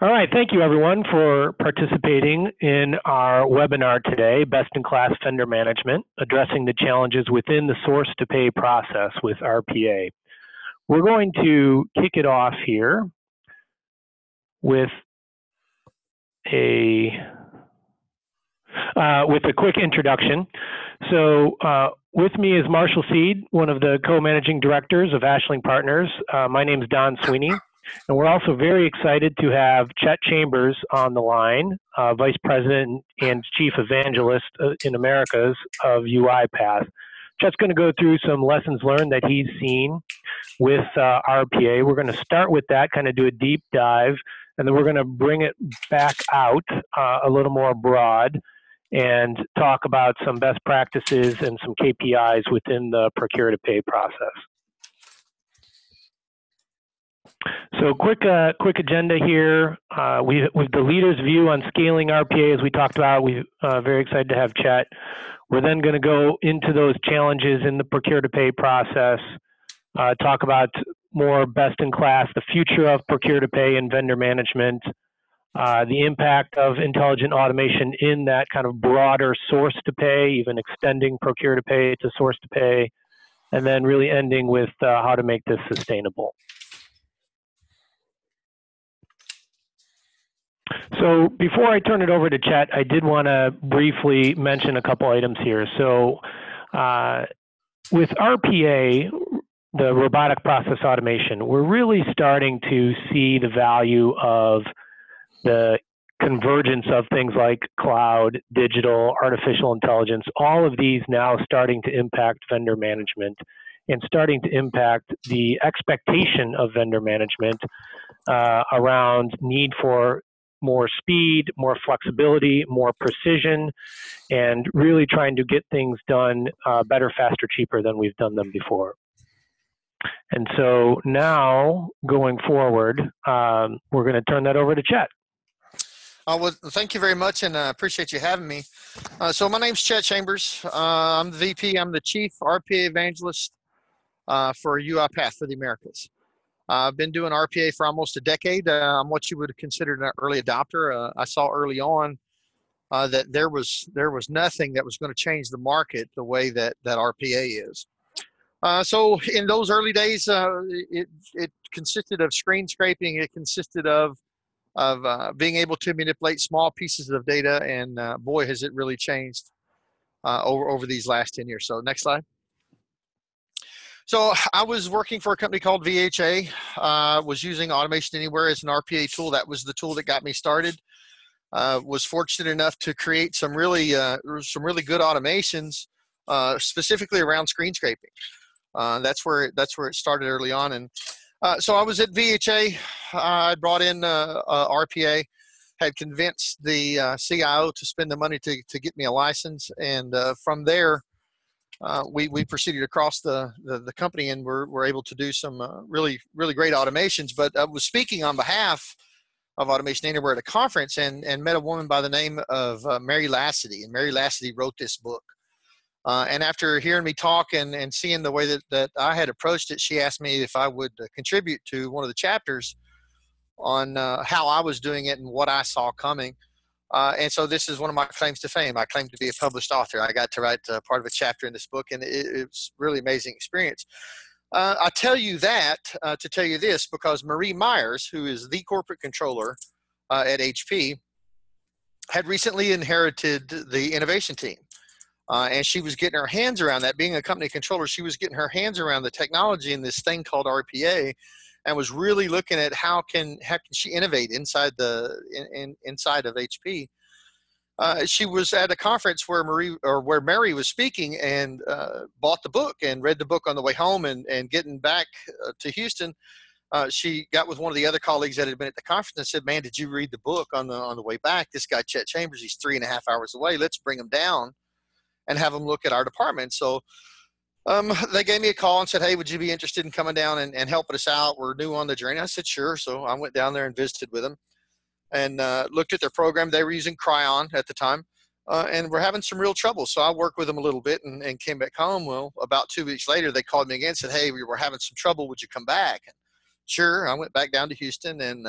All right, thank you everyone for participating in our webinar today, Best in Class Vendor Management, Addressing the Challenges Within the Source-to-Pay Process with RPA. We're going to kick it off here with a quick introduction. So with me is Marshall Seed, one of the co-managing directors of Ashling Partners. My name is Don Sweeney. And we're also very excited to have Chet Chambers on the line, Vice President and Chief Evangelist in Americas of UiPath. Chet's going to go through some lessons learned that he's seen with RPA. We're going to start with that, kind of do a deep dive, and then we're going to bring it back out a little more broad and talk about some best practices and some KPIs within the procure-to-pay process. So quick agenda here. With the leader's view on scaling RPA, as we talked about, we're very excited to have Chet. We're then going to go into those challenges in the procure-to-pay process, talk about more best-in-class, the future of procure-to-pay and vendor management, the impact of intelligent automation in that kind of broader source-to-pay, even extending procure-to-pay to source-to-pay, and then really ending with how to make this sustainable. So before I turn it over to Chet, I did want to briefly mention a couple items here. So with RPA, the Robotic Process Automation, we're really starting to see the value of the convergence of things like cloud, digital, artificial intelligence, all of these now starting to impact vendor management and starting to impact the expectation of vendor management around need for more speed, more flexibility, more precision, and really trying to get things done better, faster, cheaper than we've done them before. And so now, going forward, we're going to turn that over to Chet. Well, thank you very much, and I appreciate you having me. So my name's Chet Chambers. I'm the VP. I'm the Chief RPA Evangelist for UiPath for the Americas. I've been doing RPA for almost a decade. I'm what you would consider an early adopter. I saw early on that there was nothing that was going to change the market the way that RPA is. So in those early days, it consisted of screen scraping. It consisted of being able to manipulate small pieces of data, and boy, has it really changed over these last 10 years. So next slide. So I was working for a company called VHA, was using Automation Anywhere as an RPA tool. That was the tool that got me started. Was fortunate enough to create some really good automations, specifically around screen scraping. That's where it started early on. And so I was at VHA. I brought in RPA, had convinced the CIO to spend the money to get me a license, and from there, we proceeded across the company, and we're able to do some really great automations. But I was speaking on behalf of Automation Anywhere at a conference, and met a woman by the name of Mary Lassity. And Mary Lassity wrote this book. And after hearing me talk and seeing the way that I had approached it, she asked me if I would contribute to one of the chapters on how I was doing it and what I saw coming. And so this is one of my claims to fame. I claim to be a published author. I got to write part of a chapter in this book, and it's really amazing experience. I tell you that to tell you this, because Marie Myers, who is the corporate controller at HP, had recently inherited the innovation team. And she was getting her hands around that. Being a company controller, she was getting her hands around the technology in this thing called RPA, and was really looking at how can she innovate inside inside of HP. She was at a conference where Mary was speaking, and bought the book and read the book on the way home, and getting back to Houston, she got with one of the other colleagues that had been at the conference and said, "Man, did you read the book on the way back? This guy Chet Chambers, he's 3.5 hours away. Let's bring him down and have him look at our department." So they gave me a call and said, "Hey, would you be interested in coming down and helping us out? We're new on the journey." I said, "Sure." So I went down there and visited with them, and looked at their program. They were using Cryon at the time, and we're having some real trouble. So I worked with them a little bit and came back home. Well, about 2 weeks later, they called me again and said, "Hey, we were having some trouble. Would you come back?" And sure, I went back down to Houston and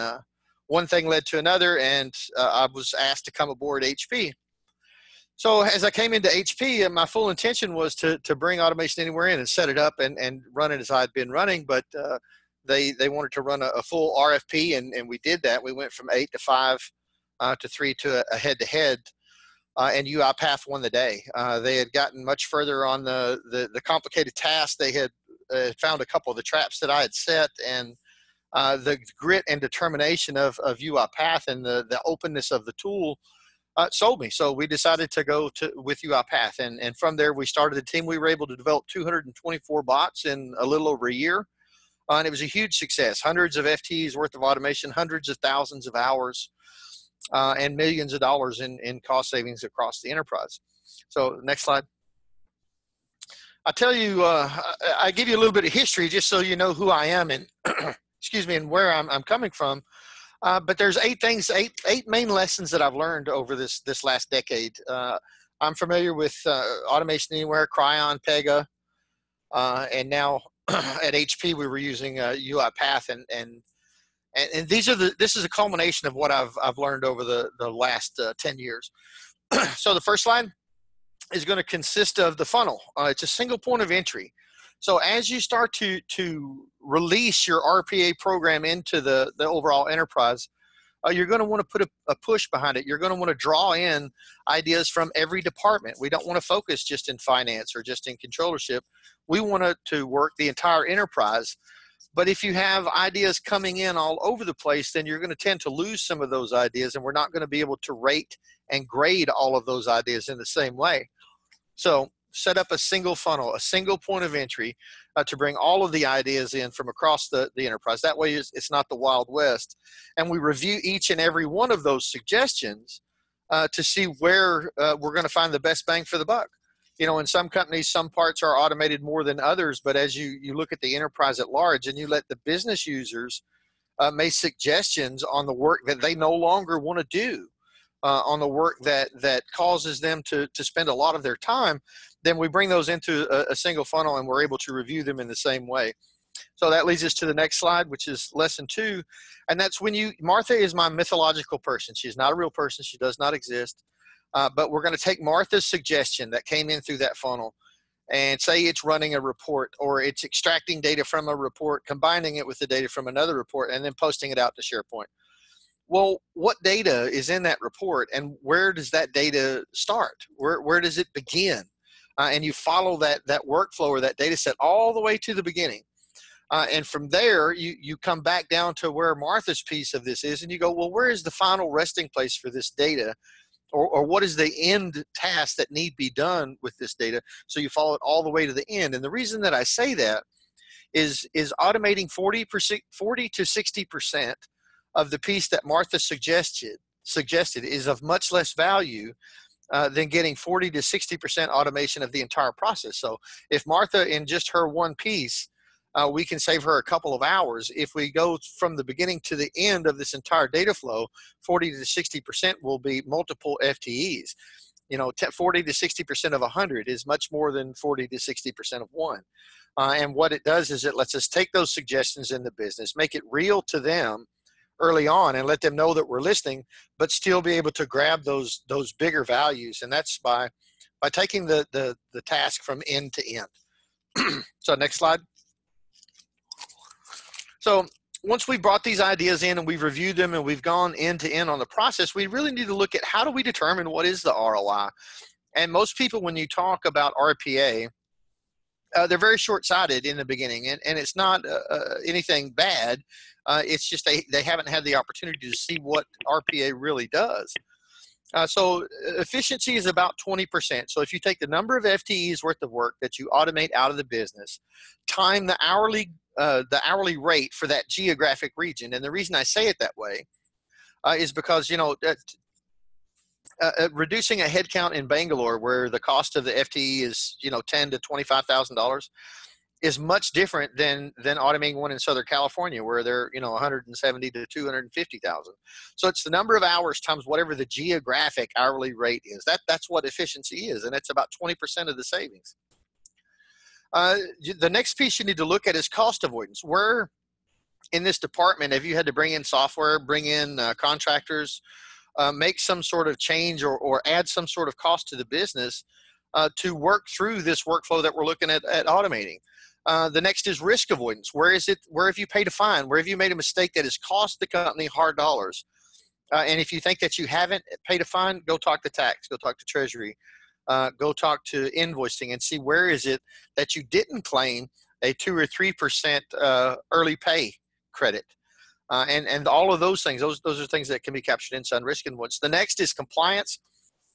one thing led to another, and I was asked to come aboard HP. So as I came into HP, my full intention was to bring Automation Anywhere in and set it up and run it as I'd been running, but they wanted to run a full RFP, and we did that. We went from 8 to 5 to 3 to a head-to-head, and UiPath won the day. They had gotten much further on the complicated task. They had found a couple of the traps that I had set, and the grit and determination of UiPath and the openness of the tool sold me. So we decided to go with UiPath, and from there we started the team. We were able to develop 224 bots in a little over a year, and it was a huge success. Hundreds of FTEs worth of automation, hundreds of thousands of hours, and millions of dollars in cost savings across the enterprise. So next slide. I tell you, I give you a little bit of history just so you know who I am and excuse me, and where I'm coming from. But there's eight main lessons that I've learned over this last decade. I'm familiar with Automation Anywhere, Cryon, Pega, and now at HP we were using UiPath, and this is a culmination of what I've learned over the last 10 years. So the first slide is going to consist of the funnel. It's a single point of entry. So as you start to release your RPA program into the overall enterprise, you're going to want to put a push behind it. You're going to want to draw in ideas from every department. We don't want to focus just in finance or just in controllership. We want to work the entire enterprise. But if you have ideas coming in all over the place, then you're going to tend to lose some of those ideas, and we're not going to be able to rate and grade all of those ideas in the same way. So set up a single funnel, a single point of entry to bring all of the ideas in from across the enterprise. That way it's not the Wild West. And we review each and every one of those suggestions to see where we're going to find the best bang for the buck. You know, in some companies, some parts are automated more than others, but as you look at the enterprise at large and you let the business users make suggestions on the work that they no longer want to do, on the work that causes them to spend a lot of their time, then we bring those into a single funnel and we're able to review them in the same way. So that leads us to the next slide, which is lesson 2. And that's when Martha is my mythological person. She's not a real person. She does not exist. But we're going to take Martha's suggestion that came in through that funnel and say it's running a report, or it's extracting data from a report, combining it with the data from another report, and then posting it out to SharePoint. Well, what data is in that report, and where does that data start? Where does it begin? And you follow that workflow or that data set all the way to the beginning. And from there, you come back down to where Martha's piece of this is, and you go, well, where is the final resting place for this data? Or what is the end task that need be done with this data? So you follow it all the way to the end. And the reason that I say that is automating 40 to 60% of the piece that Martha suggested is of much less value than getting 40 to 60% automation of the entire process. So if Martha, in just her one piece, we can save her a couple of hours. If we go from the beginning to the end of this entire data flow, 40 to 60% will be multiple FTEs. You know, 40 to 60% of 100 is much more than 40 to 60% of one. And what it does is it lets us take those suggestions in the business, make it real to them early on, and let them know that we're listening, but still be able to grab those bigger values. And that's by taking the task from end to end. So next slide. So once we brought these ideas in and we've reviewed them and we've gone end to end on the process, we really need to look at how do we determine what is the ROI. And most people, when you talk about RPA, they're very short-sighted in the beginning, and it's not anything bad. It's just they haven't had the opportunity to see what RPA really does. So efficiency is about 20%. So if you take the number of FTEs worth of work that you automate out of the business, time the hourly rate for that geographic region, and the reason I say it that way is because, you know, reducing a headcount in Bangalore where the cost of the FTE is, you know, $10,000 to $25,000 is much different than automating one in Southern California where they're, you know, 170 to 250,000. So it's the number of hours times whatever the geographic hourly rate is. That's what efficiency is, and it's about 20% of the savings. The next piece you need to look at is cost avoidance. Where in this department, have you had to bring in software, bring in contractors, make some sort of change or add some sort of cost to the business to work through this workflow that we're looking at automating? The next is risk avoidance. Where have you paid a fine? Where have you made a mistake that has cost the company hard dollars? And if you think that you haven't paid a fine, go talk to tax, go talk to treasury, go talk to invoicing and see where is it that you didn't claim a 2 or 3% early pay credit. And all of those things, those are things that can be captured inside risk avoidance. The next is compliance.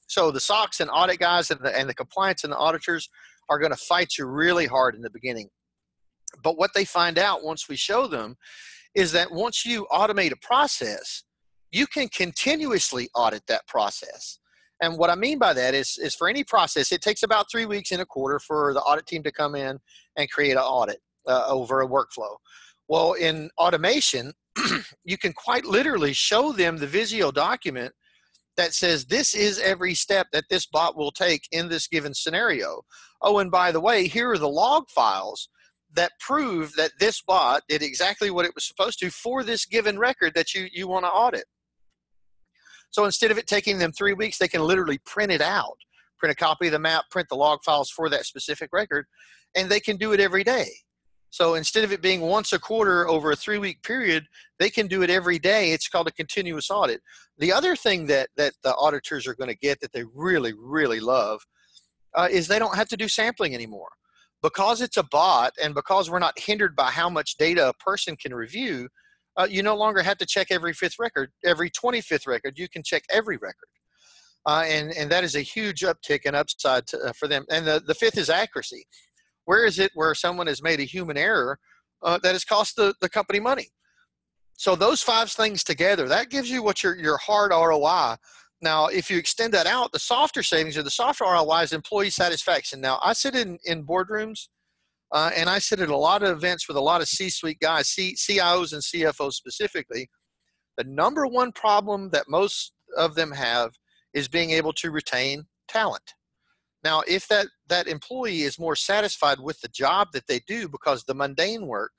So the SOX and audit guys and the compliance and the auditors are going to fight you really hard in the beginning. But what they find out once we show them is that once you automate a process, you can continuously audit that process. And what I mean by that is for any process, it takes about 3 weeks in a quarter for the audit team to come in and create an audit over a workflow. Well, in automation, you can quite literally show them the Visio document that says this is every step that this bot will take in this given scenario. Oh, and by the way, here are the log files that prove that this bot did exactly what it was supposed to for this given record that you want to audit. So instead of it taking them 3 weeks, they can literally print it out, print a copy of the map, print the log files for that specific record, and they can do it every day. So instead of it being once a quarter over a 3-week period, they can do it every day. It's called a continuous audit. The other thing that the auditors are going to get that they really, really love is they don't have to do sampling anymore. Because it's a bot and because we're not hindered by how much data a person can review, you no longer have to check every 5th record, every 25th record. You can check every record. And that is a huge uptick and upside for them. And the 5th is accuracy. Where is it where someone has made a human error that has cost the company money? So those 5 things together, that gives you what your hard ROI. Now, if you extend that out, the softer savings or the softer ROI is employee satisfaction. Now, I sit in boardrooms and I sit at a lot of events with a lot of C-suite guys, CIOs and CFOs specifically. The number one problem that most of them have is being able to retain talent. Now, if that employee is more satisfied with the job that they do because the mundane work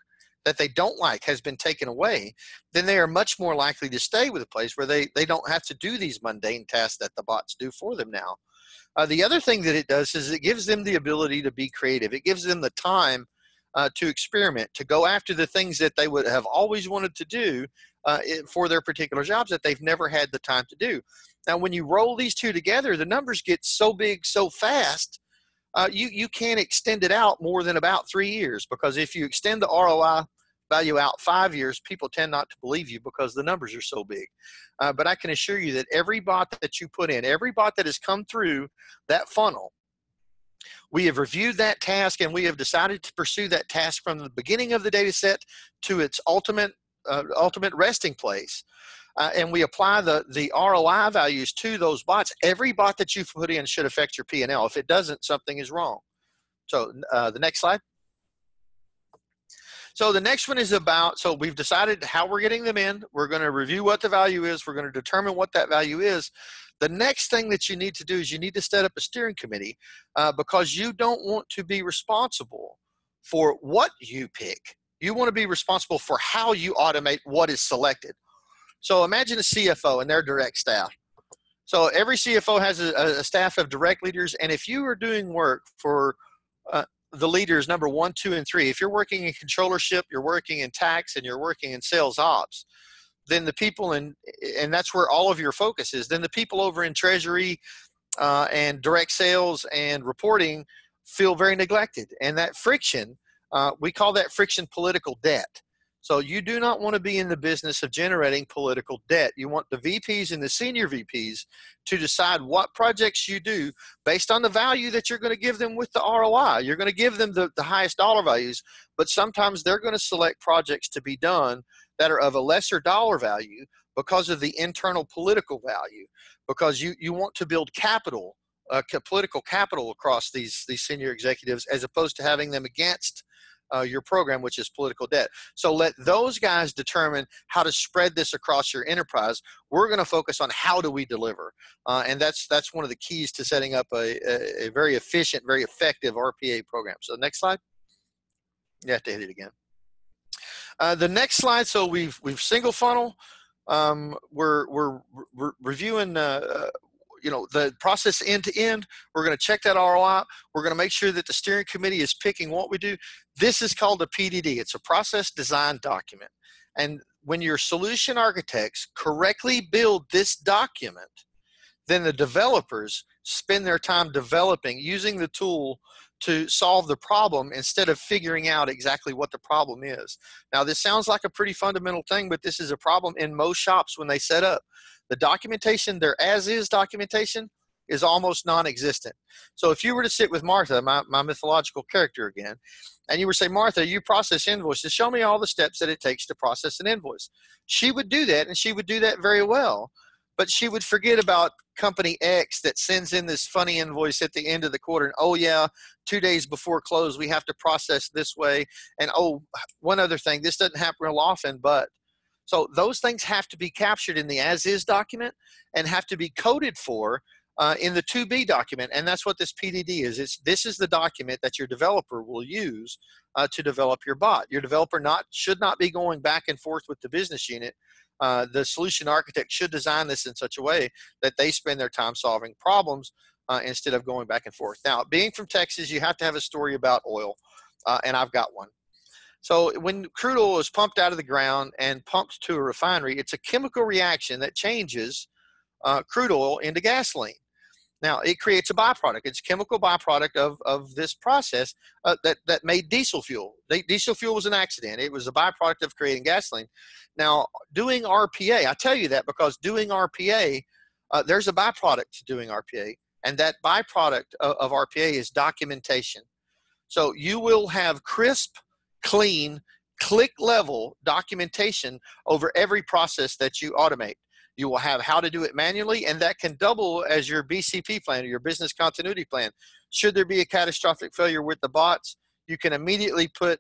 that they don't like has been taken away, then they are much more likely to stay with a place where they don't have to do these mundane tasks that the bots do for them now. The other thing that it does is it gives them the ability to be creative. It gives them the time to experiment, to go after the things that they would have always wanted to do for their particular jobs that they've never had the time to do. Now, when you roll these two together, the numbers get so big so fast, you can't extend it out more than about 3 years, because if you extend the ROI value out 5 years, people tend not to believe you because the numbers are so big. But I can assure you that every bot that you put in, every bot that has come through that funnel, we have reviewed that task and we have decided to pursue that task from the beginning of the data set to its ultimate resting place. And we apply the ROI values to those bots. Every bot that you've put in should affect your P&L. If it doesn't, something is wrong. So the next slide. So the next one is about, so we've decided how we're getting them in. We're going to review what the value is. We're going to determine what that value is. The next thing that you need to do is you need to set up a steering committee because you don't want to be responsible for what you pick. You want to be responsible for how you automate what is selected. So imagine a CFO and their direct staff. So every CFO has a staff of direct leaders, and if you are doing work for the leaders number 1, 2, and 3, if you're working in controllership, you're working in tax, and you're working in sales ops, then the people and that's where all of your focus is. Then the people over in treasury and direct sales and reporting feel very neglected, and that friction, we call that friction political debt. So you do not want to be in the business of generating political debt. You want the VPs and the senior VPs to decide what projects you do based on the value that you're going to give them with the ROI. You're going to give them the highest dollar values, but sometimes they're going to select projects to be done that are of a lesser dollar value because of the internal political value, because you want to build capital, political capital across these senior executives, as opposed to having them against your program, which is political debt. So let those guys determine how to spread this across your enterprise. We're going to focus on how do we deliver. And that's one of the keys to setting up a very efficient, very effective RPA program. So next slide. You have to hit it again. The next slide. So we've single funnel. We're reviewing the process end to end. We're going to check that ROI. We're going to make sure that the steering committee is picking what we do. This is called a PDD. It's a process design document. And when your solution architects correctly build this document, then the developers spend their time developing, using the tool to solve the problem instead of figuring out exactly what the problem is. Now, this sounds like a pretty fundamental thing, but this is a problem in most shops when they set up. The documentation, their as-is documentation, is almost non-existent. So if you were to sit with Martha, my mythological character again, and you were to say, Martha, you process invoices, show me all the steps that it takes to process an invoice. She would do that, and she would do that very well. But she would forget about company X that sends in this funny invoice at the end of the quarter. And, oh, yeah, 2 days before close, we have to process this way. And, oh, one other thing, this doesn't happen real often, but. So those things have to be captured in the as-is document and have to be coded for in the to-be document. And that's what this PDD is. This is the document that your developer will use to develop your bot. Your developer should not be going back and forth with the business unit. The solution architect should design this in such a way that they spend their time solving problems instead of going back and forth. Now, being from Texas, you have to have a story about oil, and I've got one. So when crude oil is pumped out of the ground and pumped to a refinery, it's a chemical reaction that changes crude oil into gasoline. Now, it creates a byproduct. It's a chemical byproduct of this process that made diesel fuel. Diesel fuel was an accident. It was a byproduct of creating gasoline. Now, doing RPA, I tell you that because doing RPA, there's a byproduct to doing RPA, and that byproduct of RPA is documentation. So you will have crisp, clean, click-level documentation over every process that you automate. You will have how to do it manually, and that can double as your BCP plan or your business continuity plan. Should there be a catastrophic failure with the bots, you can immediately put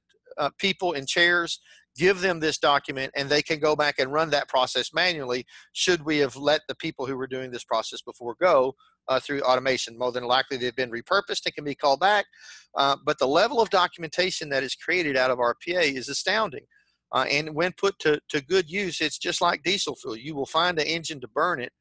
people in chairs, give them this document, and they can go back and run that process manually should we have let the people who were doing this process before go through automation. More than likely, they've been repurposed and can be called back. But the level of documentation that is created out of RPA is astounding. And when put to good use, it's just like diesel fuel. You will find an engine to burn it,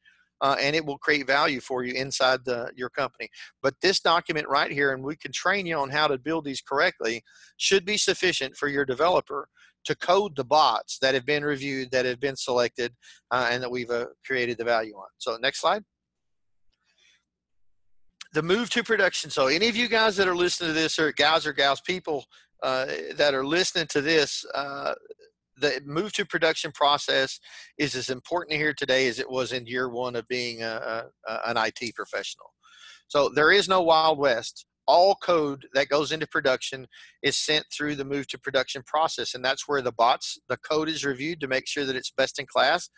and it will create value for you inside your company. But this document right here, and we can train you on how to build these correctly, should be sufficient for your developer to code the bots that have been reviewed, that have been selected, and that we've created the value on. So next slide. The move to production. So any of you guys that are listening to this, or guys or gals, people that are listening to this, the move to production process is as important here today as it was in year one of being an IT professional. So there is no Wild West. All code that goes into production is sent through the move to production process, and that's where the code is reviewed to make sure that it's best in class,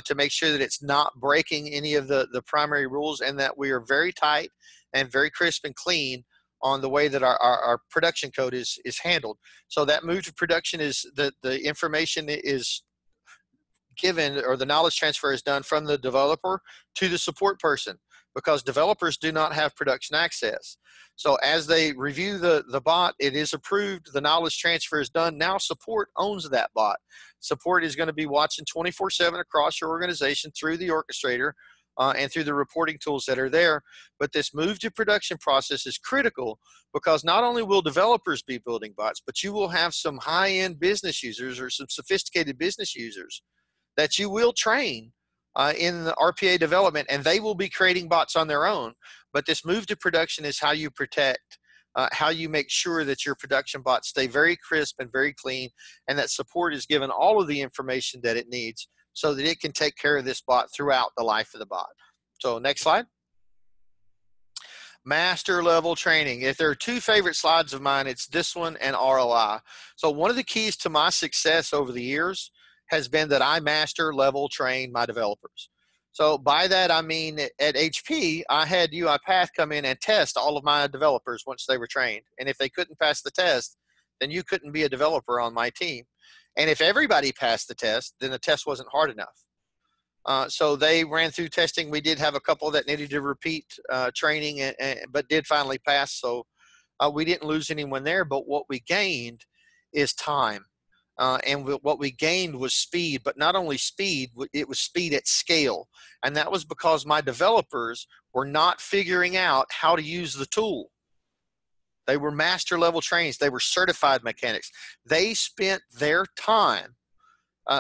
to make sure that it's not breaking any of the primary rules, and that we are very tight and very crisp and clean on the way that our production code is handled. So that move to production is the information is given, or the knowledge transfer is done from the developer to the support person, because developers do not have production access. So as they review the bot, it is approved, the knowledge transfer is done. Now support owns that bot. Support is going to be watching 24/7 across your organization through the orchestrator and through the reporting tools that are there. But this move to production process is critical, because not only will developers be building bots, but you will have some high-end business users or some sophisticated business users that you will train in the RPA development, and they will be creating bots on their own. But this move to production is how you protect, how you make sure that your production bots stay very crisp and very clean, and that support is given all of the information that it needs so that it can take care of this bot throughout the life of the bot. So next slide. Master level training. If there are two favorite slides of mine, it's this one and ROI. So one of the keys to my success over the years has been that I master level train my developers. So by that, I mean at HP, I had UiPath come in and test all of my developers once they were trained. And if they couldn't pass the test, then you couldn't be a developer on my team. And if everybody passed the test, then the test wasn't hard enough. So they ran through testing. We did have a couple that needed to repeat training, but did finally pass. So we didn't lose anyone there. But what we gained is time. And what we gained was speed, but not only speed, it was speed at scale. And that was because my developers were not figuring out how to use the tool. They were master level trainings. They were certified mechanics. They spent their time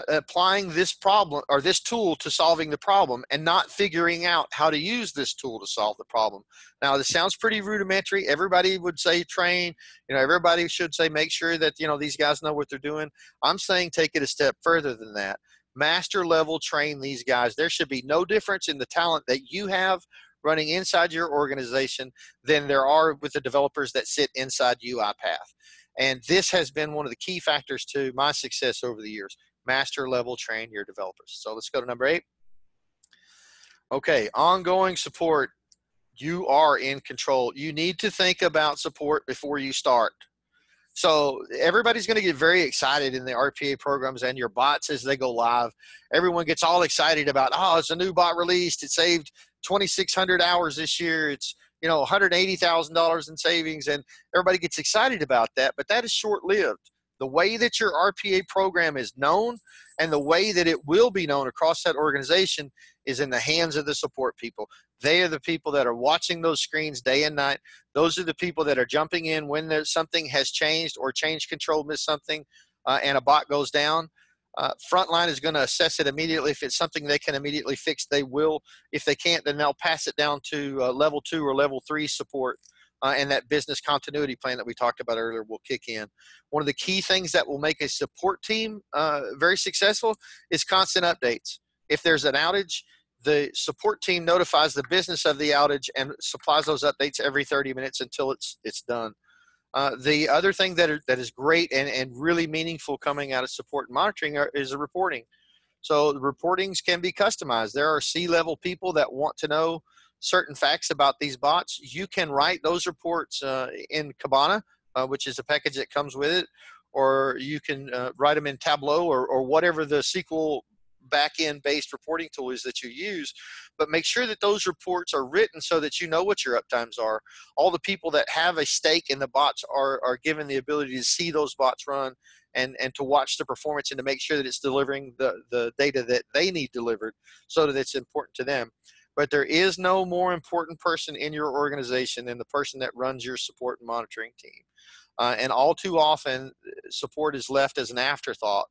applying this problem or this tool to solving the problem and not figuring out how to use this tool to solve the problem. Now, this sounds pretty rudimentary. Everybody would say train, everybody should say make sure that, these guys know what they're doing. I'm saying take it a step further than that. Master level train these guys. There should be no difference in the talent that you have running inside your organization than there are with the developers that sit inside UiPath. And this has been one of the key factors to my success over the years. Master level train your developers. So let's go to number 8. Okay, ongoing support. You are in control. You need to think about support before you start. So everybody's going to get very excited in the RPA programs and your bots as they go live. Everyone gets all excited about, it's a new bot released. It saved 2,600 hours this year. It's, $180,000 in savings, and everybody gets excited about that, but that is short-lived. The way that your RPA program is known and the way that it will be known across that organization is in the hands of the support people. They are the people that are watching those screens day and night. Those are the people that are jumping in when there's something has changed or change control missed something and a bot goes down. Frontline is going to assess it immediately. If it's something they can immediately fix, they will. If they can't, then they'll pass it down to level 2 or level 3 support. And that business continuity plan that we talked about earlier will kick in. One of the key things that will make a support team very successful is constant updates. If there's an outage, the support team notifies the business of the outage and supplies those updates every 30 minutes until it's done. The other thing that is great and really meaningful coming out of support and monitoring is the reporting. So the reportings can be customized. There are C-level people that want to know certain facts about these bots. You can write those reports in Kibana, which is a package that comes with it, or you can write them in Tableau or whatever the SQL back-end based reporting tool is that you use. But make sure that those reports are written so that you know what your uptimes are. All the people that have a stake in the bots are given the ability to see those bots run and to watch the performance and to make sure that it's delivering the data that they need delivered so that it's important to them. But there is no more important person in your organization than the person that runs your support and monitoring team. And all too often, support is left as an afterthought.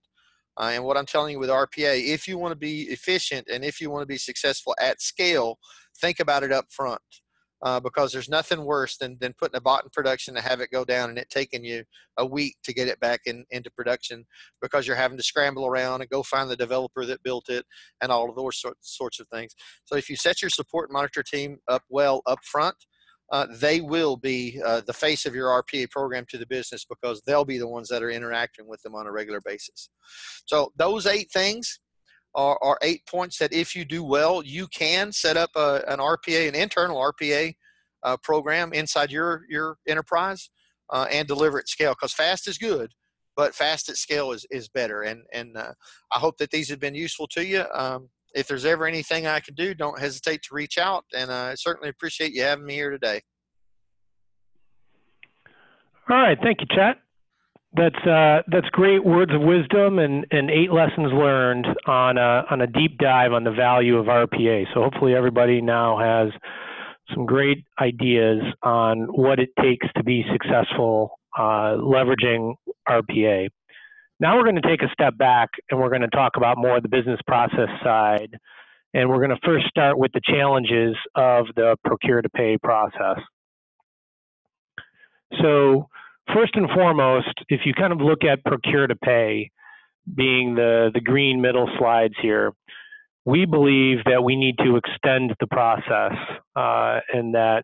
And what I'm telling you with RPA, if you want to be efficient and if you want to be successful at scale, think about it up front. Because there's nothing worse than putting a bot in production to have it go down and it taking you a week to get it back into production because you're having to scramble around and go find the developer that built it and all of those sorts of things. So if you set your support monitor team up well up front, they will be the face of your RPA program to the business because they'll be the ones that are interacting with them on a regular basis. So those 8 things are 8 points that if you do well, you can set up an RPA, an internal RPA program inside your enterprise and deliver at scale, because fast is good, but fast at scale is better. And I hope that these have been useful to you. If there's ever anything I can do, don't hesitate to reach out. And I certainly appreciate you having me here today. All right. Thank you, Chet. That's great words of wisdom and 8 lessons learned on a deep dive on the value of RPA. So hopefully everybody now has some great ideas on what it takes to be successful leveraging RPA. Now we're going to take a step back and we're going to talk about more of the business process side. And we're going to first start with the challenges of the procure-to-pay process. So first and foremost, if you kind of look at procure-to-pay being the green middle slides here, we believe that we need to extend the process and that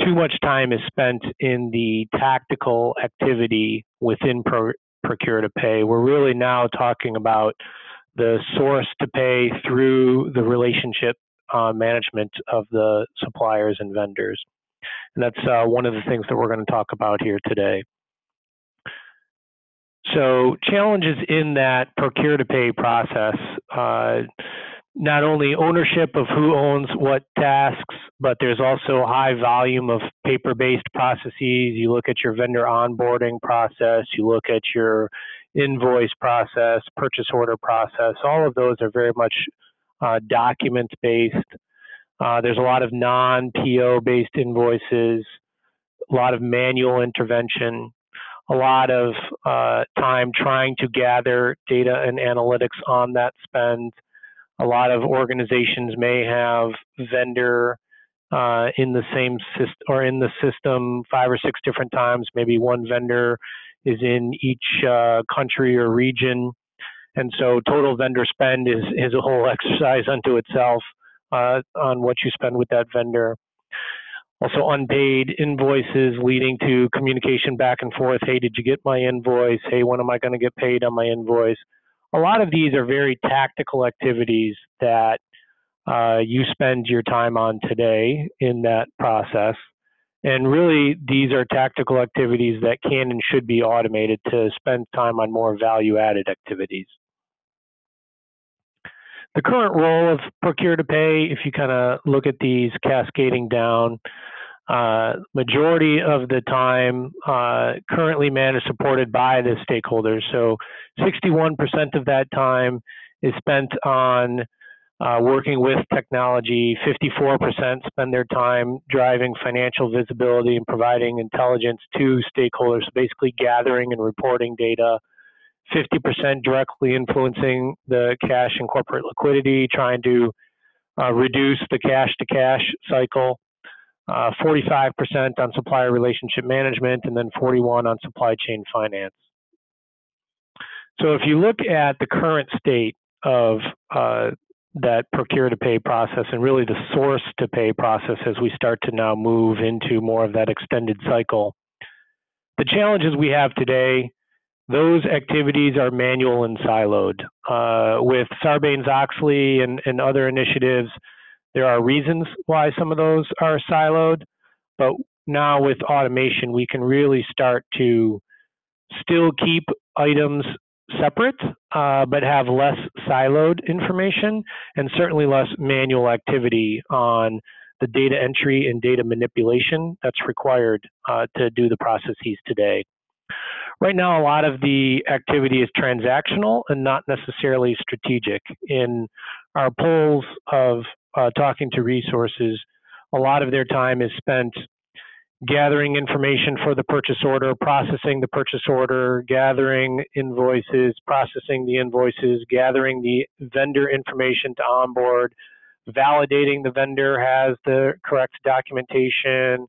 too much time is spent in the tactical activity within procure-to-pay. We're really now talking about the source to pay through the relationship management of the suppliers and vendors. And that's one of the things that we're going to talk about here today. So challenges in that procure-to-pay process, not only ownership of who owns what tasks, but there's also a high volume of paper-based processes. You look at your vendor onboarding process, you look at your invoice process, purchase order process. All of those are very much document-based. There's a lot of non-PO based invoices, a lot of manual intervention, a lot of time trying to gather data and analytics on that spend. A lot of organizations may have vendor in the same system or in the system 5 or 6 different times. Maybe one vendor is in each country or region. And so total vendor spend is a whole exercise unto itself on what you spend with that vendor. Also unpaid invoices leading to communication back and forth. Hey, did you get my invoice? Hey, when am I going to get paid on my invoice? A lot of these are very tactical activities that you spend your time on today in that process. And really, these are tactical activities that can and should be automated to spend time on more value-added activities. The current role of Procure-to-Pay, if you kind of look at these cascading down, majority of the time currently managed, supported by the stakeholders. So 61% of that time is spent on working with technology. 54% spend their time driving financial visibility and providing intelligence to stakeholders, basically gathering and reporting data. 50% directly influencing the cash and corporate liquidity, trying to reduce the cash-to-cash cycle. 45% on supplier relationship management, and then 41% on supply chain finance. So if you look at the current state of that procure-to-pay process, and really the source-to-pay process as we start to now move into more of that extended cycle, the challenges we have today, those activities are manual and siloed. With Sarbanes-Oxley and other initiatives, there are reasons why some of those are siloed, but now with automation, we can really start to still keep items separate, but have less siloed information and certainly less manual activity on the data entry and data manipulation that's required to do the processes today. Right now, a lot of the activity is transactional and not necessarily strategic. In our polls of talking to resources, a lot of their time is spent gathering information for the purchase order, processing the purchase order, gathering invoices, processing the invoices, gathering the vendor information to onboard, validating the vendor has the correct documentation,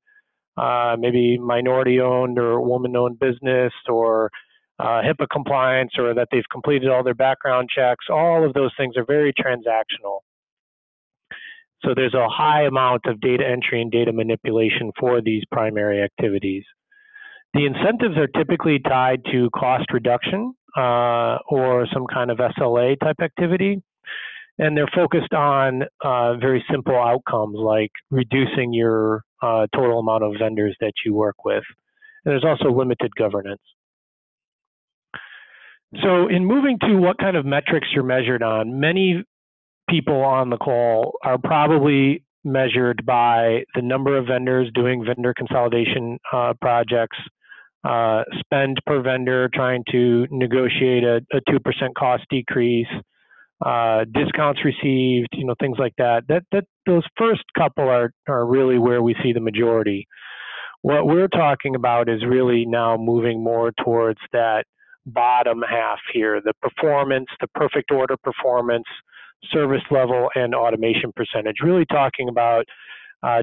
maybe minority-owned or woman-owned business, or HIPAA compliance, or that they've completed all their background checks. All of those things are very transactional. So there's a high amount of data entry and data manipulation for these primary activities. The incentives are typically tied to cost reduction or some kind of SLA type activity. And they're focused on very simple outcomes like reducing your total amount of vendors that you work with. And there's also limited governance. So in moving to what kind of metrics you're measured on, many people on the call are probably measured by the number of vendors doing vendor consolidation projects, spend per vendor, trying to negotiate a 2% cost decrease, discounts received, things like that. Those first couple are really where we see the majority. What we're talking about is really now moving more towards that bottom half here, the performance, the perfect order performance, service level, and automation percentage, really talking about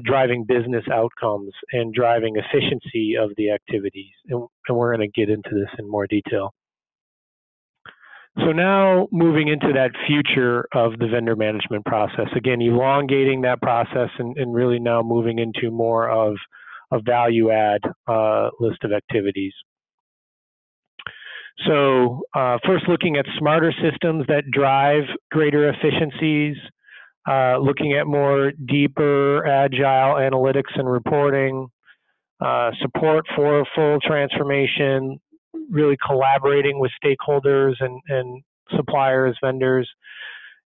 driving business outcomes and driving efficiency of the activities. And we're going to get into this in more detail. So now moving into that future of the vendor management process, again, elongating that process and really now moving into more of a value add list of activities. So first looking at smarter systems that drive greater efficiencies, looking at more deeper agile analytics and reporting, support for full transformation, really collaborating with stakeholders and suppliers, vendors,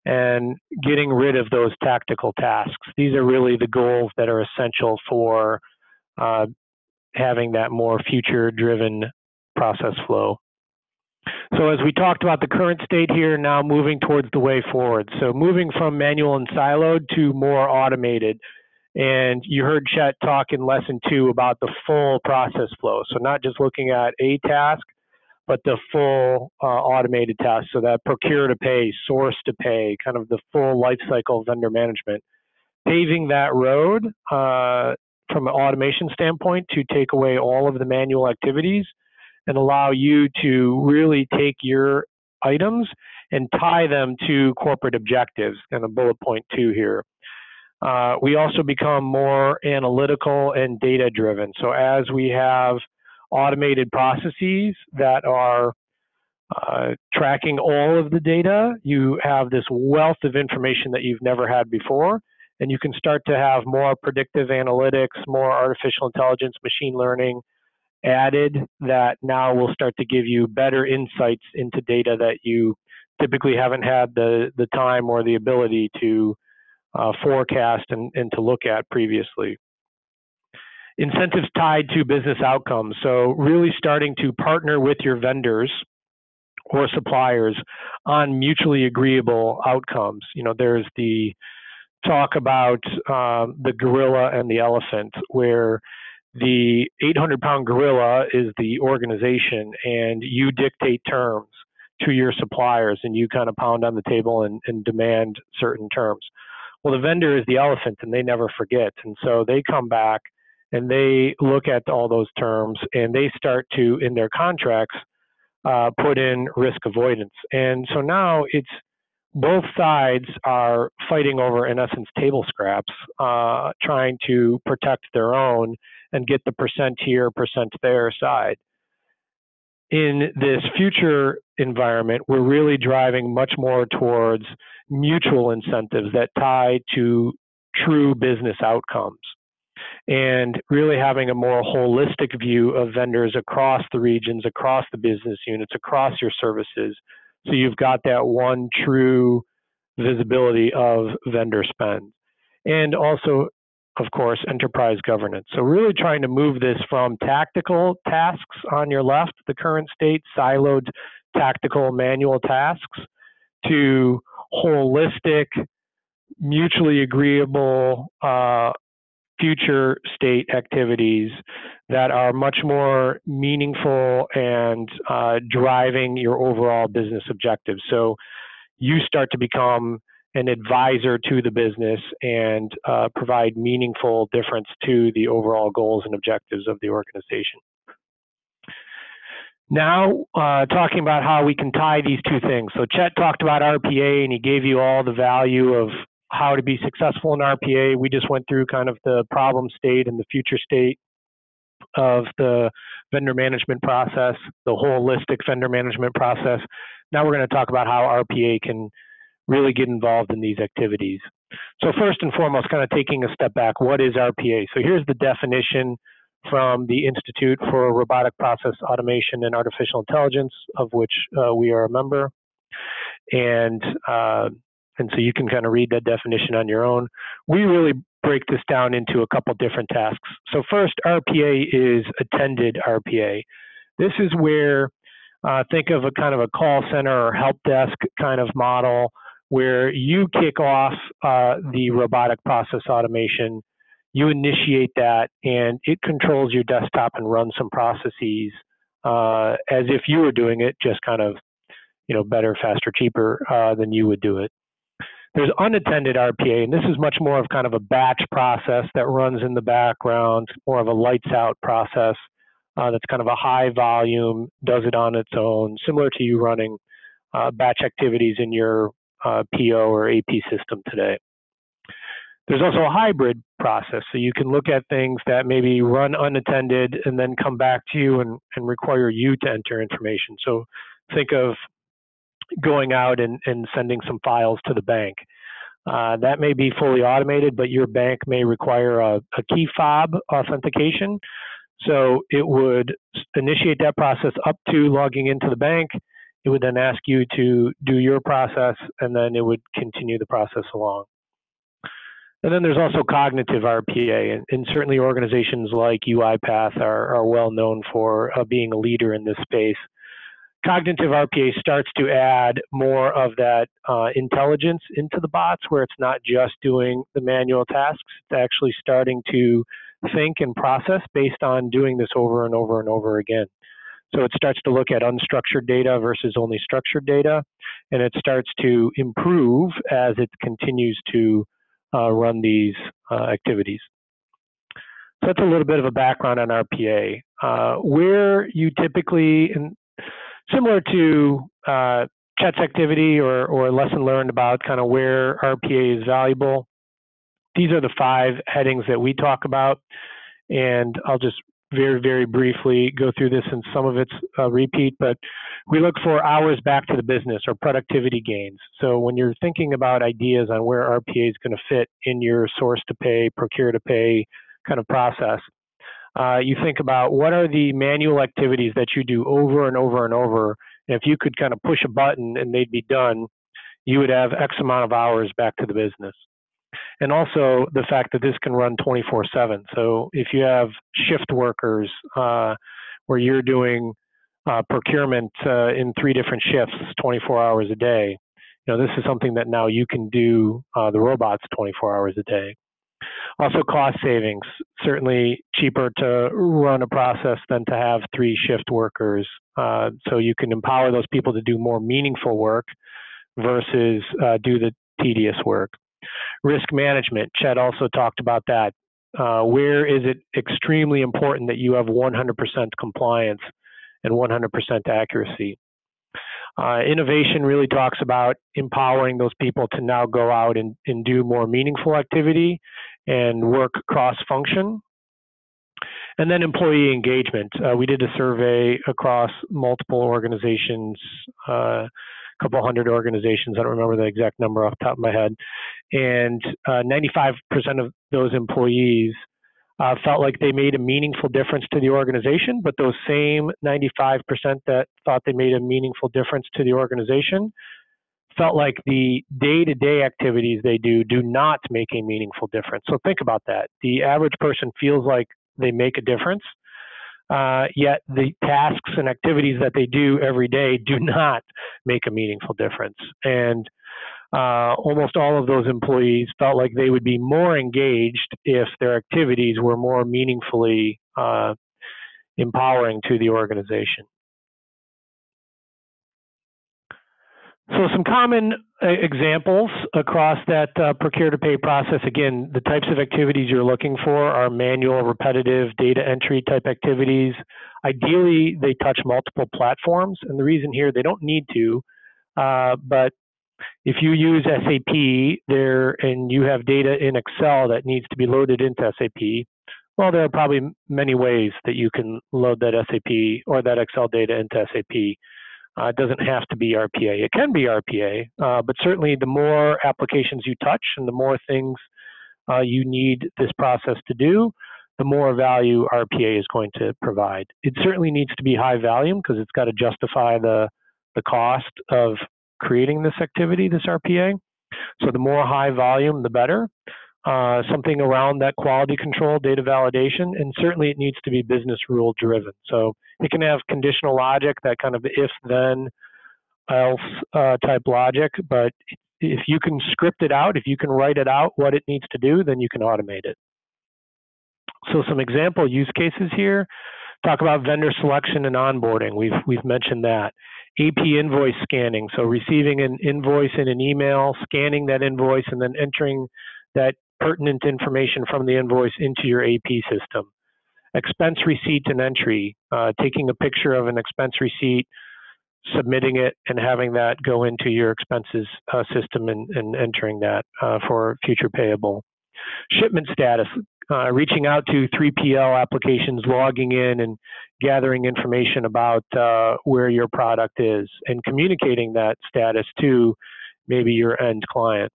and getting rid of those tactical tasks. These are really the goals that are essential for having that more future-driven process flow. So as we talked about the current state here, now moving towards the way forward. So moving from manual and siloed to more automated. And you heard Chet talk in lesson 2 about the full process flow. So not just looking at a task, but the full automated task. So that procure to pay, source to pay, kind of the full life cycle of vendor management. Paving that road from an automation standpoint to take away all of the manual activities and allow you to really take your items and tie them to corporate objectives, kind of bullet point 2 here. We also become more analytical and data driven. So as we have automated processes that are tracking all of the data, you have this wealth of information that you've never had before, and you can start to have more predictive analytics, more artificial intelligence, machine learning added that now will start to give you better insights into data that you typically haven't had the time or the ability to forecast and to look at previously. Incentives tied to business outcomes. So really starting to partner with your vendors or suppliers on mutually agreeable outcomes. You know, there's the talk about the gorilla and the elephant, where the 800-pound gorilla is the organization, and you dictate terms to your suppliers, and you kind of pound on the table and demand certain terms. Well, the vendor is the elephant, and they never forget. And so they come back and they look at all those terms, and they start to, in their contracts, put in risk avoidance. And so now it's both sides are fighting over, in essence, table scraps, trying to protect their own and get the percent here, percent there side. In this future environment, we're really driving much more towards mutual incentives that tie to true business outcomes, and really having a more holistic view of vendors across the regions, across the business units, across your services. So you've got that one true visibility of vendor spend. And also, of course, enterprise governance. So really trying to move this from tactical tasks on your left, the current state, siloed tactical manual tasks, to holistic, mutually agreeable future state activities that are much more meaningful and driving your overall business objectives. So you start to become an advisor to the business and provide meaningful difference to the overall goals and objectives of the organization. Now, talking about how we can tie these two things. So Chet talked about RPA, and he gave you all the value of how to be successful in RPA. We just went through kind of the problem state and the future state of the vendor management process, the holistic vendor management process. Now we're going to talk about how RPA can really get involved in these activities. So first and foremost, kind of taking a step back, what is RPA? So here's the definition from the Institute for Robotic Process Automation and Artificial Intelligence, of which we are a member. And so you can kind of read that definition on your own. We really break this down into a couple different tasks. So first, RPA is attended RPA. This is where, think of a kind of a call center or help desk kind of model, where you kick off the robotic process automation, you initiate that, and it controls your desktop and runs some processes as if you were doing it, just kind of, you know, better, faster, cheaper than you would do it. There's unattended RPA, and this is much more of kind of a batch process that runs in the background, more of a lights out process that's kind of a high volume, does it on its own, similar to you running batch activities in your PO or AP system today. There's also a hybrid process, so you can look at things that maybe run unattended and then come back to you and require you to enter information. So think of going out and sending some files to the bank. That may be fully automated, but your bank may require a key fob authentication. So it would initiate that process up to logging into the bank. It would then ask you to do your process, and then it would continue the process along. And then there's also cognitive RPA, and certainly organizations like UiPath are well known for being a leader in this space. cognitive RPA starts to add more of that intelligence into the bots, where it's not just doing the manual tasks. It's actually starting to think and process based on doing this over and over and over again. So it starts to look at unstructured data versus only structured data, and it starts to improve as it continues to run these activities. So that's a little bit of a background on RPA. Where you typically, and similar to Chet's activity or lesson learned about kind of where RPA is valuable, these are the 5 headings that we talk about, and I'll just very, very briefly go through this, and some of it's a repeat, but we look for hours back to the business or productivity gains. So when you're thinking about ideas on where RPA is going to fit in your source to pay, procure to pay kind of process, you think about what are the manual activities that you do over and over and over, and if you could kind of push a button and they'd be done, you would have X amount of hours back to the business. And also the fact that this can run 24/7. So if you have shift workers where you're doing procurement in 3 different shifts, 24 hours a day, this is something that now you can do the robots 24 hours a day. Also cost savings, certainly cheaper to run a process than to have 3 shift workers. So you can empower those people to do more meaningful work versus do the tedious work. Risk management, Chet also talked about that. Where is it extremely important that you have 100% compliance and 100% accuracy? Innovation really talks about empowering those people to now go out and do more meaningful activity and work cross-function. And then employee engagement. We did a survey across multiple organizations, a couple hundred organizations. I don't remember the exact number off the top of my head. And 95% of those employees felt like they made a meaningful difference to the organization, but those same 95% that thought they made a meaningful difference to the organization felt like the day-to-day activities they do not make a meaningful difference. So think about that. The average person feels like they make a difference, yet the tasks and activities that they do every day do not make a meaningful difference. And almost all of those employees felt like they would be more engaged if their activities were more meaningfully empowering to the organization. So some common examples across that procure-to-pay process. Again, the types of activities you're looking for are manual, repetitive, data entry type activities. Ideally, they touch multiple platforms, and the reason here, they don't need to, but if you use SAP there and you have data in Excel that needs to be loaded into SAP, well, there are probably many ways that you can load that SAP or that Excel data into SAP. It doesn't have to be RPA. It can be RPA, but certainly the more applications you touch and the more things you need this process to do, the more value RPA is going to provide. It certainly needs to be high volume because it's got to justify the cost of creating this activity, this RPA. So the more high volume, the better. Something around that quality control, data validation, and certainly it needs to be business rule driven. So it can have conditional logic, that kind of if, then, else type logic, but if you can script it out, if you can write it out what it needs to do, then you can automate it. So some example use cases here, talk about vendor selection and onboarding. We've mentioned that. AP invoice scanning, so receiving an invoice in an email, scanning that invoice, and then entering that pertinent information from the invoice into your AP system. Expense receipt and entry, taking a picture of an expense receipt, submitting it, and having that go into your expenses system and entering that for future payable. Shipment status, reaching out to 3PL applications, logging in and gathering information about where your product is and communicating that status to maybe your end client.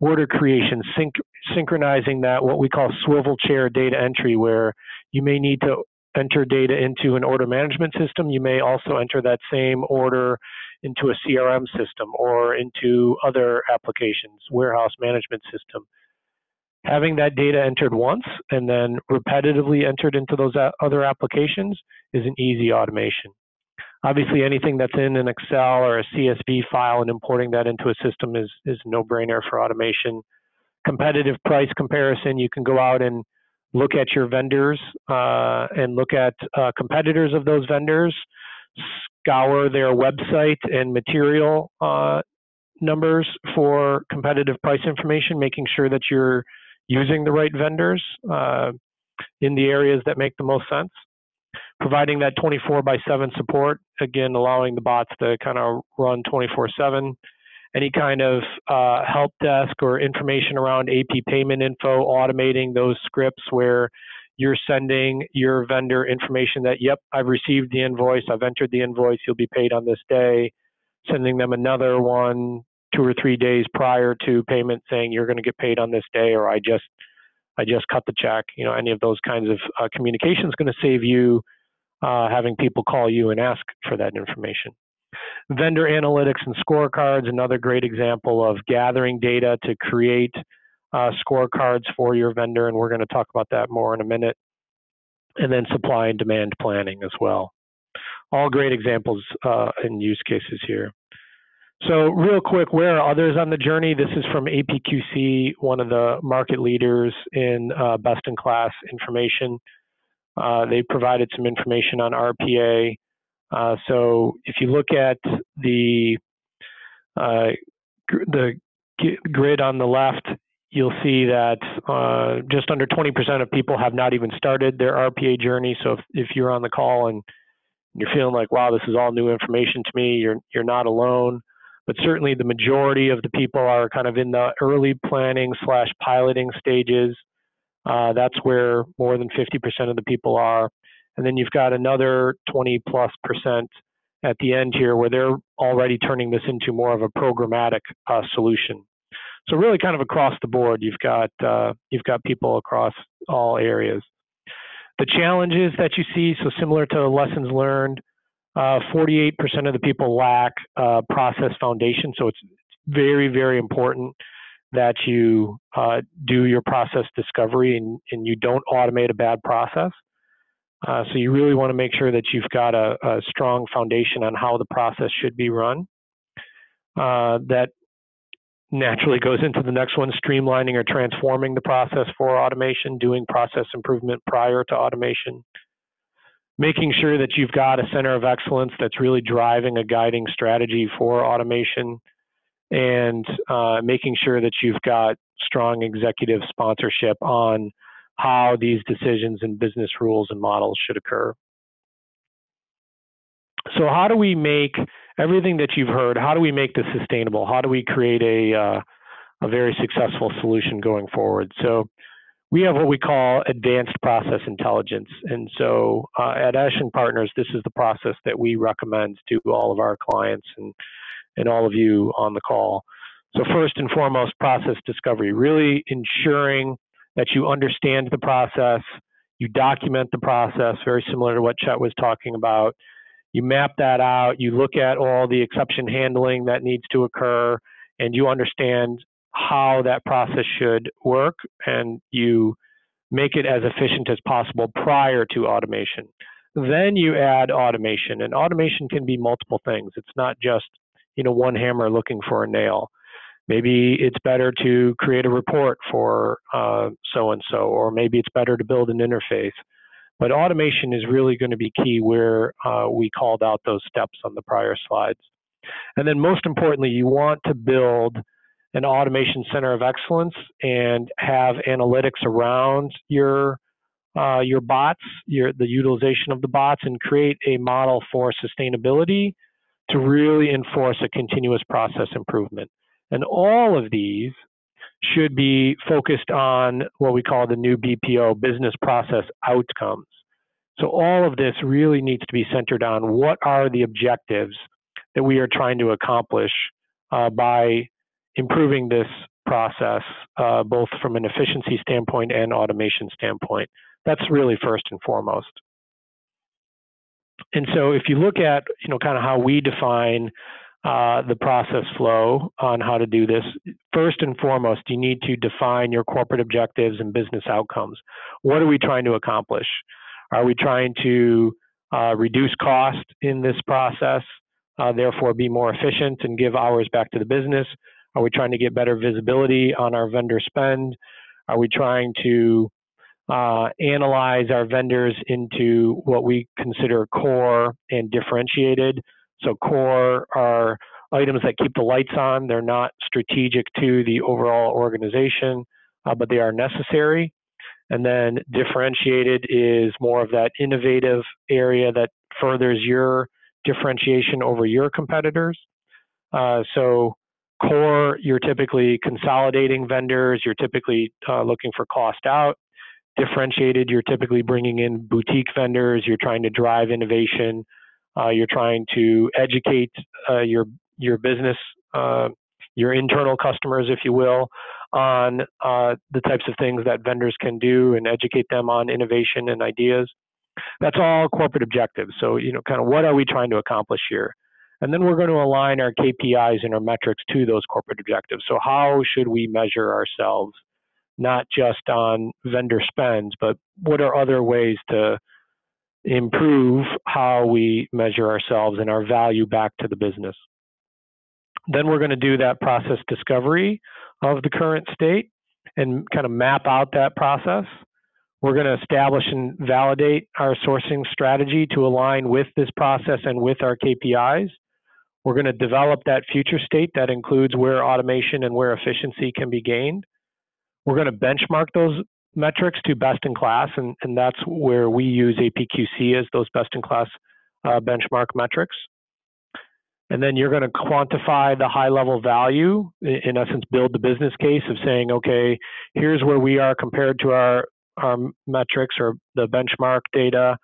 Order creation, synchronizing that, what we call swivel chair data entry, where you may need to enter data into an order management system. You may also enter that same order into a CRM system or into other applications, warehouse management system. Having that data entered once and then repetitively entered into those other applications is an easy automation. Obviously, anything that's in an Excel or a CSV file and importing that into a system is a no-brainer for automation. Competitive price comparison, you can go out and look at your vendors and look at competitors of those vendors, scour their website and material numbers for competitive price information, making sure that you're using the right vendors in the areas that make the most sense. Providing that 24/7 support, again, allowing the bots to kind of run 24/7. Any kind of help desk or information around AP payment info, automating those scripts where you're sending your vendor information that, yep, I've received the invoice, I've entered the invoice, you'll be paid on this day, sending them another one 2 or 3 days prior to payment saying you're going to get paid on this day, or I just cut the check. You know, any of those kinds of communication is going to save you having people call you and ask for that information. Vendor analytics and scorecards, another great example of gathering data to create scorecards for your vendor, and we're going to talk about that more in a minute. And then supply and demand planning as well. All great examples and use cases here. So real quick, where are others on the journey? This is from APQC, one of the market leaders in best-in-class information. They provided some information on RPA. So if you look at the grid on the left, you'll see that just under 20% of people have not even started their RPA journey. So if you're on the call and you're feeling like, wow, this is all new information to me, you're not alone. But certainly the majority of the people are kind of in the early planning / piloting stages. That's where more than 50% of the people are. And then you've got another 20+% at the end here where they're already turning this into more of a programmatic solution. So really kind of across the board, you've got people across all areas. The challenges that you see, so similar to lessons learned, 48% of the people lack process foundation. So it's very, very important that you do your process discovery and you don't automate a bad process. So you really want to make sure that you've got a strong foundation on how the process should be run. That naturally goes into the next one, streamlining or transforming the process for automation, doing process improvement prior to automation. Making sure that you've got a center of excellence that's really driving a guiding strategy for automation, and making sure that you've got strong executive sponsorship on how these decisions and business rules and models should occur. So how do we make everything that you've heard, how do we make this sustainable? How do we create a very successful solution going forward? So we have what we call advanced process intelligence. And so at Ashling Partners, this is the process that we recommend to all of our clients and all of you on the call. So first and foremost, process discovery, really ensuring that you understand the process, you document the process, very similar to what Chet was talking about. You map that out, you look at all the exception handling that needs to occur, and you understand how that process should work, and you make it as efficient as possible prior to automation. Then you add automation, and automation can be multiple things. It's not just, you know, one hammer looking for a nail. Maybe it's better to create a report for so-and-so, or maybe it's better to build an interface. But automation is really going to be key, where we called out those steps on the prior slides. And then most importantly, you want to build an automation center of excellence and have analytics around your bots, the utilization of the bots, and create a model for sustainability to really enforce a continuous process improvement. And all of these should be focused on what we call the new BPO, business process outcomes. So all of this really needs to be centered on what are the objectives that we are trying to accomplish by improving this process, both from an efficiency standpoint and automation standpoint. That's really first and foremost. And so if you look at, you know, kind of how we define the process flow on how to do this, first and foremost, you need to define your corporate objectives and business outcomes. What are we trying to accomplish? Are we trying to reduce cost in this process, therefore be more efficient and give hours back to the business? Are we trying to get better visibility on our vendor spend? Are we trying to analyze our vendors into what we consider core and differentiated? So core are items that keep the lights on. They're not strategic to the overall organization, but they are necessary. And then differentiated is more of that innovative area that furthers your differentiation over your competitors. So core, you're typically consolidating vendors. You're typically looking for cost out. Differentiated, you're typically bringing in boutique vendors. You're trying to drive innovation. You're trying to educate your business, your internal customers, if you will, on the types of things that vendors can do and educate them on innovation and ideas. That's all corporate objectives. So, kind of what are we trying to accomplish here? And then we're going to align our KPIs and our metrics to those corporate objectives. So how should we measure ourselves, not just on vendor spends, but what are other ways to improve how we measure ourselves and our value back to the business? Then we're going to do that process discovery of the current state and kind of map out that process. We're going to establish and validate our sourcing strategy to align with this process and with our KPIs. We're going to develop that future state that includes where automation and where efficiency can be gained. We're going to benchmark those metrics to best in class, and that's where we use APQC as those best in class benchmark metrics. And then you're going to quantify the high level value, in essence, build the business case of saying, okay, here's where we are compared to our metrics or the benchmark data.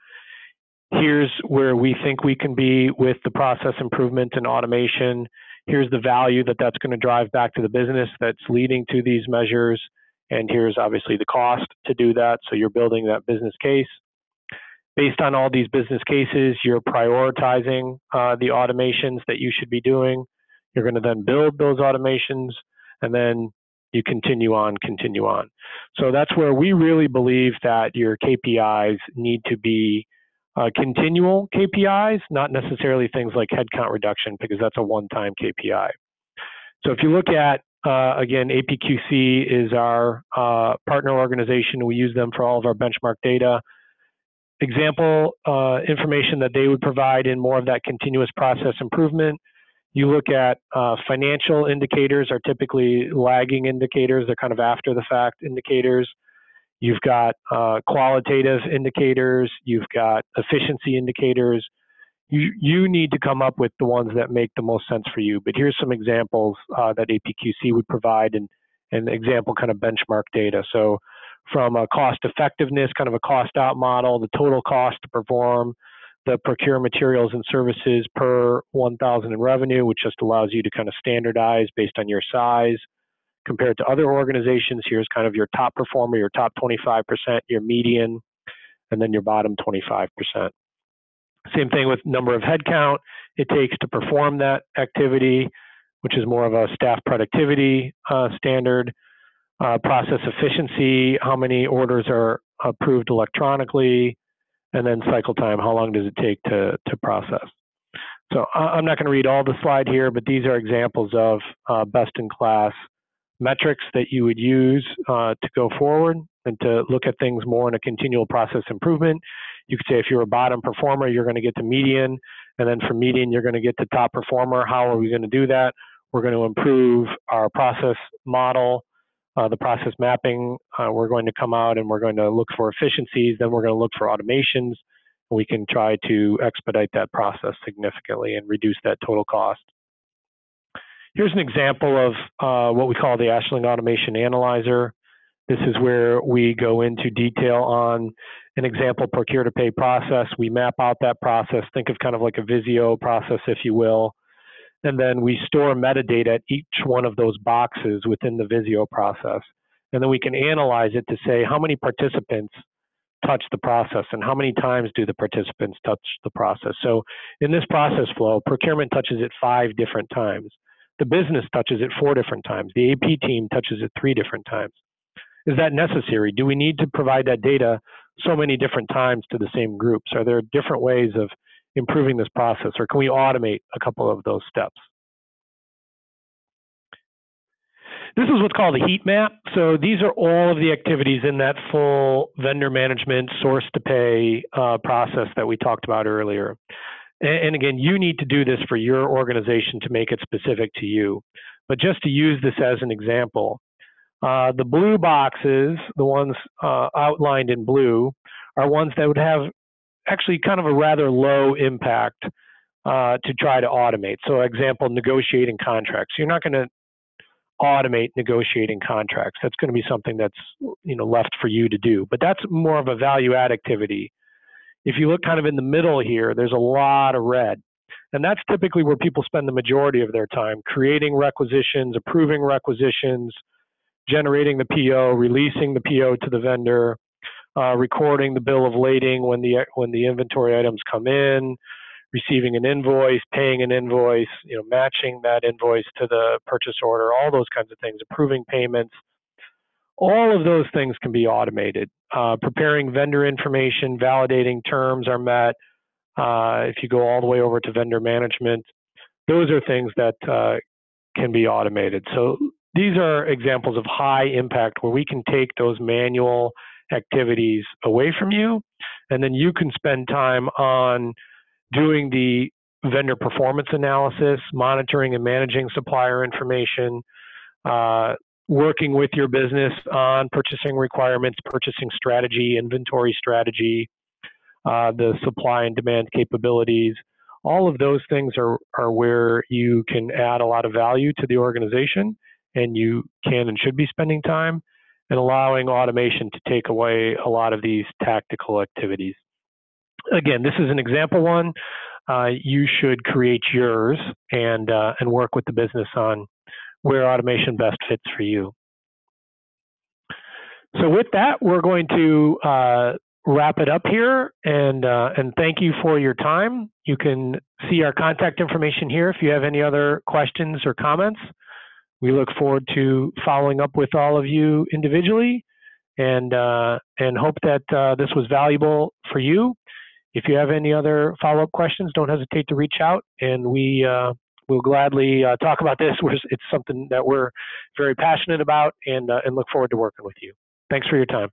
Here's where we think we can be with the process improvement and automation. Here's the value that that's going to drive back to the business that's leading to these measures. And here's obviously the cost to do that. So you're building that business case. Based on all these business cases, you're prioritizing the automations that you should be doing. You're going to then build those automations, and then you continue on. So that's where we really believe that your KPIs need to be continual KPIs, not necessarily things like headcount reduction, because that's a one-time KPI. So if you look at, again, APQC is our partner organization. We use them for all of our benchmark data. Example information that they would provide in more of that continuous process improvement. You look at financial indicators are typically lagging indicators. They're kind of after the fact indicators. You've got qualitative indicators. You've got efficiency indicators. You need to come up with the ones that make the most sense for you. But here's some examples that APQC would provide and example kind of benchmark data. So from a cost effectiveness, kind of a cost out model, the total cost to perform, the procure materials and services per 1,000 in revenue, which just allows you to kind of standardize based on your size compared to other organizations. Here's kind of your top performer, your top 25%, your median, and then your bottom 25%. Same thing with number of headcount it takes to perform that activity, which is more of a staff productivity standard. Process efficiency, how many orders are approved electronically, and then cycle time, how long does it take to process. So I'm not going to read all the slide here, but these are examples of best-in-class metrics that you would use to go forward and to look at things more in a continual process improvement. You could say if you're a bottom performer, you're going to get to median, and then from median, you're going to get to top performer. How are we going to do that? We're going to improve our process model, the process mapping. We're going to come out and we're going to look for efficiencies. Then we're going to look for automations. We can try to expedite that process significantly and reduce that total cost. Here's an example of what we call the Ashling Automation Analyzer. This is where we go into detail on an example procure-to-pay process. We map out that process. Think of kind of like a Visio process, if you will. And then we store metadata at each one of those boxes within the Visio process. And then we can analyze it to say how many participants touch the process and how many times do the participants touch the process. So in this process flow, procurement touches it 5 different times. The business touches it 4 different times. The AP team touches it 3 different times. is that necessary? Do we need to provide that data so many different times to the same groups? Are there different ways of improving this process, or can we automate a couple of those steps? This is what's called a heat map. So these are all of the activities in that full vendor management source to pay process that we talked about earlier. And again, you need to do this for your organization to make it specific to you. But just to use this as an example, the blue boxes, the ones outlined in blue, are ones that would have actually kind of a rather low impact to try to automate. So example, negotiating contracts. You're not going to automate negotiating contracts. That's going to be something that's left for you to do. But that's more of a value add activity. If you look kind of in the middle here, there's a lot of red. And that's typically where people spend the majority of their time, creating requisitions, approving requisitions, generating the PO, releasing the PO to the vendor, recording the bill of lading when the inventory items come in, receiving an invoice, paying an invoice, matching that invoice to the purchase order, all those kinds of things, approving payments. All of those things can be automated. Preparing vendor information, validating terms are met. If you go all the way over to vendor management, those are things that can be automated. So these are examples of high impact where we can take those manual activities away from you, and then you can spend time on doing the vendor performance analysis, monitoring and managing supplier information, working with your business on purchasing requirements, purchasing strategy, inventory strategy, the supply and demand capabilities. All of those things are where you can add a lot of value to the organization, and you can and should be spending time and allowing automation to take away a lot of these tactical activities. Again, this is an example one. You should create yours and work with the business on where automation best fits for you. So with that, we're going to wrap it up here, and thank you for your time. You can see our contact information here if you have any other questions or comments. We look forward to following up with all of you individually, and hope that this was valuable for you. If you have any other follow-up questions, don't hesitate to reach out, and we'll gladly talk about this. It's something that we're very passionate about, and look forward to working with you. Thanks for your time.